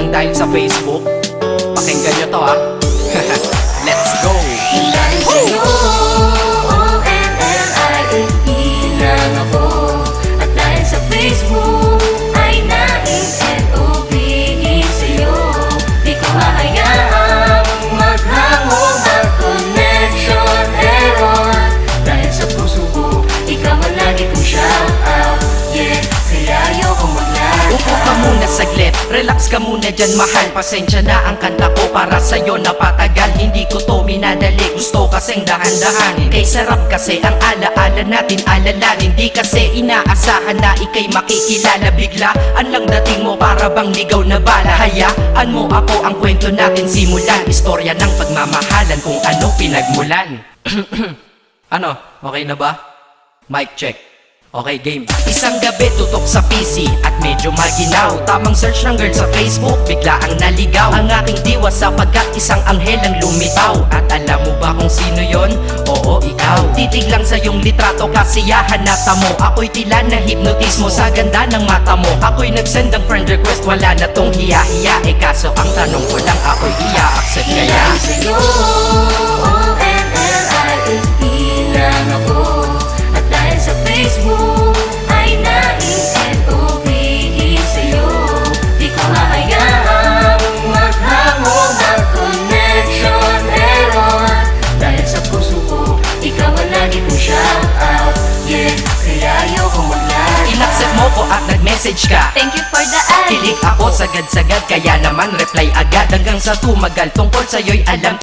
lang dahil sa Facebook? Pakinggan nyo to, ha. Let's go! Dahil sa'yo, ONLIFE lang ako. At dahil sa Facebook ay na-in-LOVE sa'yo. Di ko hahayaang maghangong ang connection error. Dahil sa puso ko, ikaw ang lagi kong shout out. Yeah, kaya ayoko mag-lag. Upo ka muna saglit, relax ka muna dyan mahal. Pasensya na ang kanta ko para sa'yo napatagal. Hindi ko to minadali, gusto kasing dahan-dahanin. Kay sarap kasi ang alaala natin alalanin. Di kasi inaasahan na ikay makikilala. Biglaan lang dating mo para bang ligaw na bala. Hayaan mo ako ang kwento natin simulan. Istorya ng pagmamahalan kung ano pinagmulan. Ano? Okay na ba? Mic check. Okay, game. Isang gabi tutok sa PC at medyo maginaw. Tamang search ng girl sa Facebook, bigla ang naligaw. Ang aking diwa sapagkat isang anghel ang lumitaw. At alam mo ba kung sino yon? Oo, ikaw. Titig lang sa iyong litrato, kasiyahan na tamo. Ako'y tila na hipnotismo sa ganda ng mata mo. Ako'y nagsend ng friend request, wala na tong hiya-hiya. Eh kaso ang tanong ko lang, ako'y iya-accept kaya? Dahil sa'yo, ONLIFE lang ako. At dahil sa Facebook ay na-in-LOVE sa'yo. Di ko hahayaang maghangong ang connection error. Dahil sa puso ko, ikaw ang lagi kong shout out. Yeah, kaya ayoko mag-lag. In-accept mo ko at nag-message ka. Thank you for the ad. Kilig ako sagad-sagad, kaya naman reply agad. Hanggang sa tumagal tungkol sa'yo'y alam